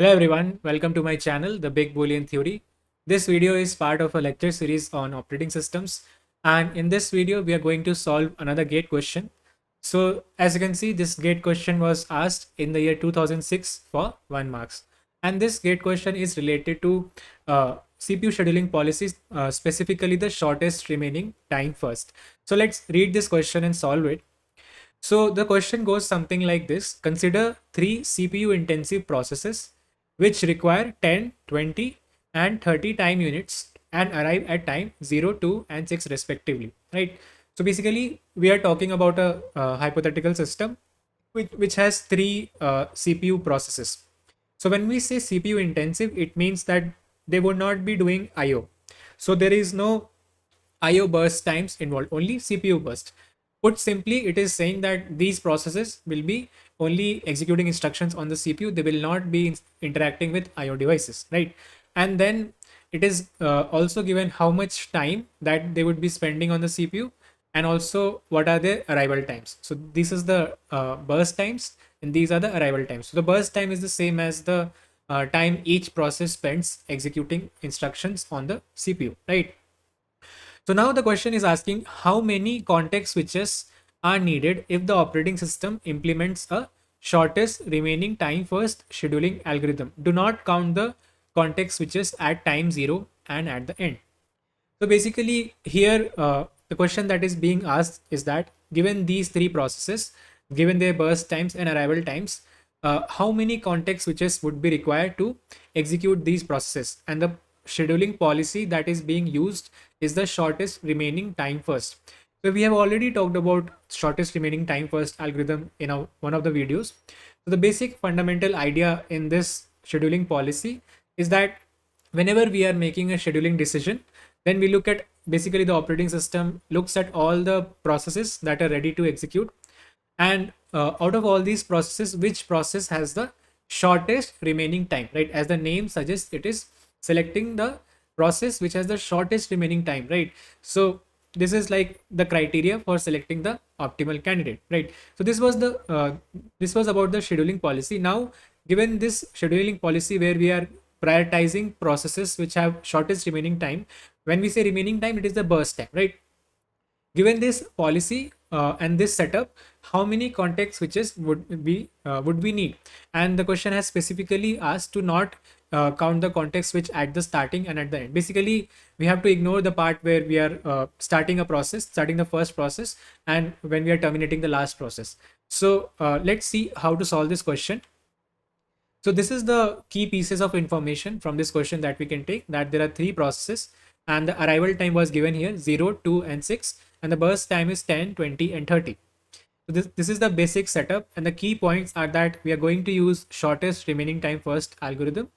Hello everyone, welcome to my channel, The Big Boolean Theory. This video is part of a lecture series on operating systems, and in this video we are going to solve another gate question. So as you can see, this gate question was asked in the year 2006 for 1 marks, and this gate question is related to CPU scheduling policies, specifically the shortest remaining time first. So let's read this question and solve it. So the question goes something like this. Consider three CPU intensive processes which require 10, 20 and 30 time units and arrive at time 0, 2 and 6 respectively, right? So basically we are talking about a hypothetical system which has three CPU processes. So when we say CPU intensive, it means that they would not be doing IO. So there is no IO burst times involved, only CPU burst. Put simply, it is saying that these processes will be only executing instructions on the CPU. They will not be interacting with IO devices, right? And then it is also given how much time that they would be spending on the CPU, and also what are their arrival times. So this is the burst times and these are the arrival times. So the burst time is the same as the time each process spends executing instructions on the CPU, right? So now the question is asking how many context switches are needed if the operating system implements a shortest remaining time first scheduling algorithm. Do not count the context switches at time 0 and at the end. So basically here the question that is being asked is that given these three processes, given their burst times and arrival times, how many context switches would be required to execute these processes, and the scheduling policy that is being used is the shortest remaining time first. So we have already talked about shortest remaining time first algorithm in one of the videos. So the basic fundamental idea in this scheduling policy is that whenever we are making a scheduling decision, then we look at basically the operating system looks at all the processes that are ready to execute, and out of all these processes, which process has the shortest remaining time, right? As the name suggests, it is selecting the process which has the shortest remaining time, right? So this is like the criteria for selecting the optimal candidate, right? So this was about the scheduling policy. Now given this scheduling policy where we are prioritizing processes which have shortest remaining time, when we say remaining time, it is the burst time, right? Given this policy and this setup, how many context switches would we need? And the question has specifically asked to not count the context switch at the starting and at the end. Basically we have to ignore the part where we are starting the first process, and when we are terminating the last process. So let's see how to solve this question. So this is the key pieces of information from this question that we can take, that there are three processes and the arrival time was given here 0, 2 and 6, and the burst time is 10, 20 and 30. So this is the basic setup, and the key points are that we are going to use shortest remaining time first algorithm,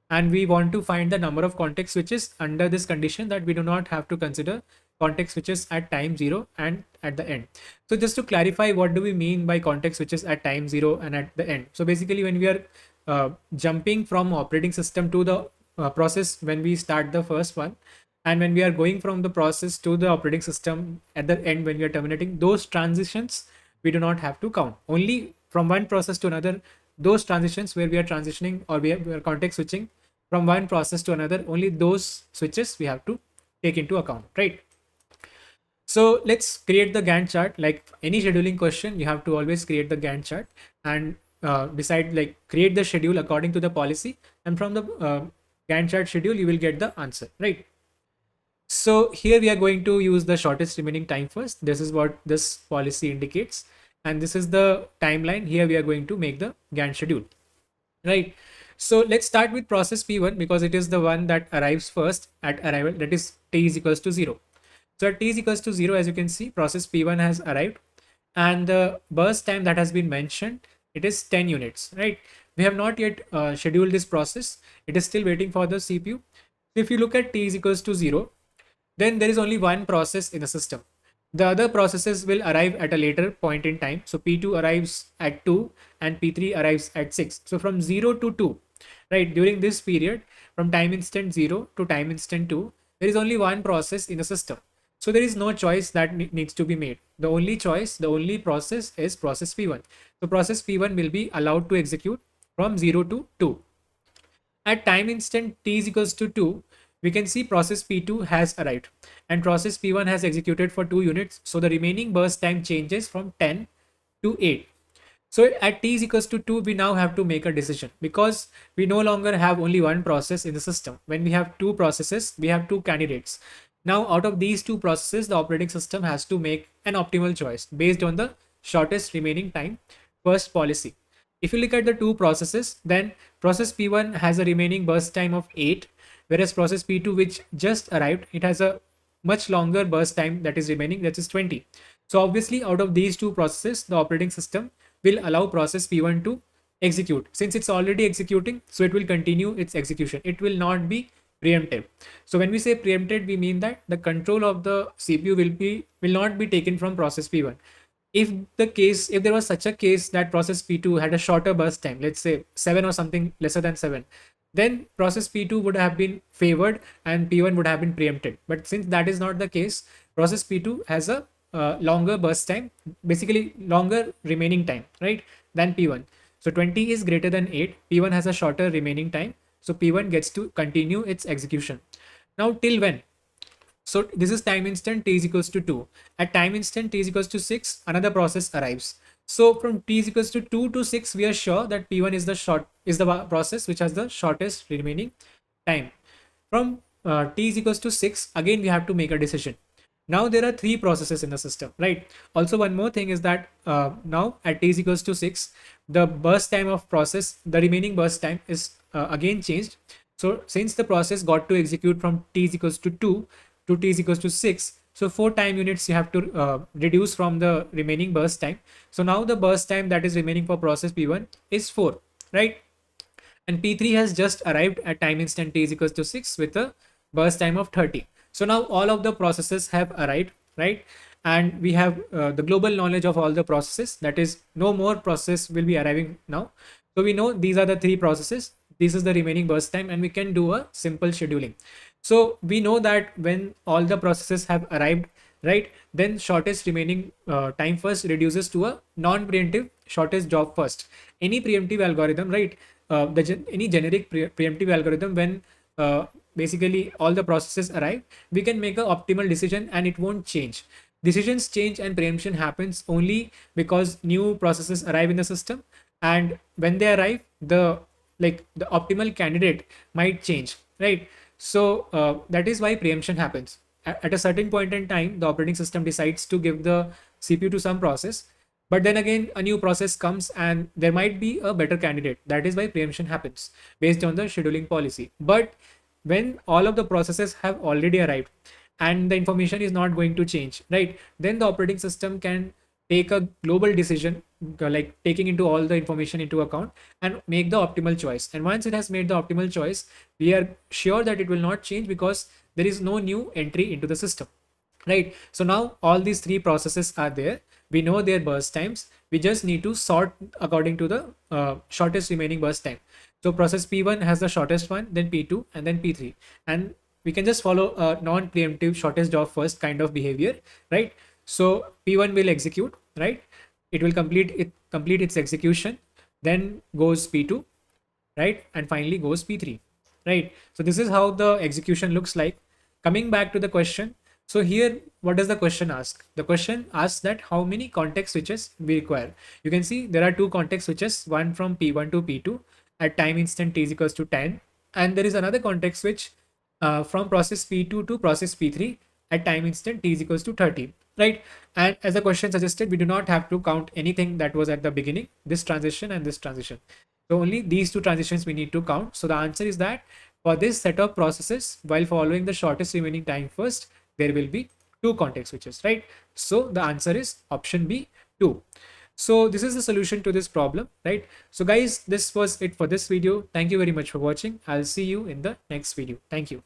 and we want to find the number of context switches under this condition that we do not have to consider context switches at time 0 and at the end. So just to clarify, what do we mean by context switches at time 0 and at the end? So basically when we are jumping from operating system to the process when we start the first one, and when we are going from the process to the operating system at the end when we are terminating, those transitions we do not have to count. Only from one process to another, those transitions where we are transitioning or we are context switching from one process to another, only those switches we have to take into account, right? So let's create the Gantt chart. Like any scheduling question, you have to always create the Gantt chart and decide, like, create the schedule according to the policy, and from the Gantt chart schedule you will get the answer, right? So here we are going to use the shortest remaining time first. This is what this policy indicates, and this is the timeline. Here we are going to make the Gantt schedule, right? So let's start with process P1 because it is the one that arrives first at arrival, that is t is equals to 0. So at t is equals to 0, as you can see, process P1 has arrived, and the burst time that has been mentioned, it is 10 units, right? We have not yet scheduled this process. It is still waiting for the CPU. If you look at t is equals to 0, then there is only one process in the system. The other processes will arrive at a later point in time. So P2 arrives at 2 and P3 arrives at 6. So from 0 to 2, right, during this period, from time instant 0 to time instant 2, there is only one process in the system. So there is no choice that needs to be made. The only choice, the only process is process P1. So process P1 will be allowed to execute from 0 to 2. At time instant t is equals to 2, we can see process P2 has arrived and process P1 has executed for 2 units. So the remaining burst time changes from 10 to 8. So at t is equals to 2, we now have to make a decision because we no longer have only one process in the system. When we have two processes, we have two candidates. Now, out of these two processes, the operating system has to make an optimal choice based on the shortest remaining time first policy. If you look at the two processes, then process P1 has a remaining burst time of 8, whereas process P2, which just arrived, it has a much longer burst time that is remaining, that is 20. So obviously, out of these two processes, the operating system will allow process P1 to execute. Since it's already executing, so it will continue its execution. It will not be preemptive. So when we say preempted, we mean that the control of the CPU will not be taken from process P1. If there was such a case that process P2 had a shorter burst time, let's say 7 or something lesser than 7, then process P2 would have been favored and P1 would have been preempted. But since that is not the case, process P2 has a longer burst time, basically longer remaining time, right, than P1. So 20 is greater than 8. P1 has a shorter remaining time. So P1 gets to continue its execution. Now, till when? So this is time instant t is equals to 2. At time instant t is equals to 6, another process arrives. So from t is equals to 2 to 6, we are sure that P1 is the process which has the shortest remaining time. From t is equals to 6, again we have to make a decision. Now there are three processes in the system, right? Also, one more thing is that now at t is equals to 6, the burst time of process, the remaining burst time is again changed. So since the process got to execute from t is equals to 2 to t is equals to 6, so 4 time units you have to reduce from the remaining burst time. So now the burst time that is remaining for process P1 is 4, right? And P3 has just arrived at time instant t is equals to 6 with a burst time of 30. So now all of the processes have arrived, right? And we have the global knowledge of all the processes. That is, no more process will be arriving now. So we know these are the three processes. This is the remaining burst time, and we can do a simple scheduling. So we know that when all the processes have arrived, right, then shortest remaining time first reduces to a non-preemptive shortest job first. Any preemptive algorithm, right? Any generic preemptive algorithm, when basically all the processes arrive, we can make an optimal decision and it won't change. Decisions change and preemption happens only because new processes arrive in the system, and when they arrive, the optimal candidate might change, right? So that is why preemption happens. At a certain point in time, the operating system decides to give the CPU to some process, but then again, a new process comes and there might be a better candidate. That is why preemption happens based on the scheduling policy. But when all of the processes have already arrived and the information is not going to change, right, then the operating system can take a global decision, like taking into all the information into account, and make the optimal choice. And once it has made the optimal choice, we are sure that it will not change because there is no new entry into the system, right? So now all these three processes are there. We know their burst times. We just need to sort according to the shortest remaining burst time. So process P1 has the shortest one, then P2, and then P3. And we can just follow a non-preemptive shortest job first kind of behavior, right? So P1 will execute, right? It will complete its execution, then goes P2, right? And finally goes P3, right? So this is how the execution looks like. Coming back to the question, so here, what does the question ask? The question asks that how many context switches we require. You can see there are two context switches, one from P1 to P2 at time instant t is equals to 10. And there is another context switch from process P2 to process P3 at time instant t is equals to 30, right? And as the question suggested, we do not have to count anything that was at the beginning, this transition and this transition. So only these two transitions we need to count. So the answer is that for this set of processes, while following the shortest remaining time first, there will be two context switches, right? So the answer is option B, 2. So this is the solution to this problem, right? So guys, this was it for this video. Thank you very much for watching. I'll see you in the next video. Thank you.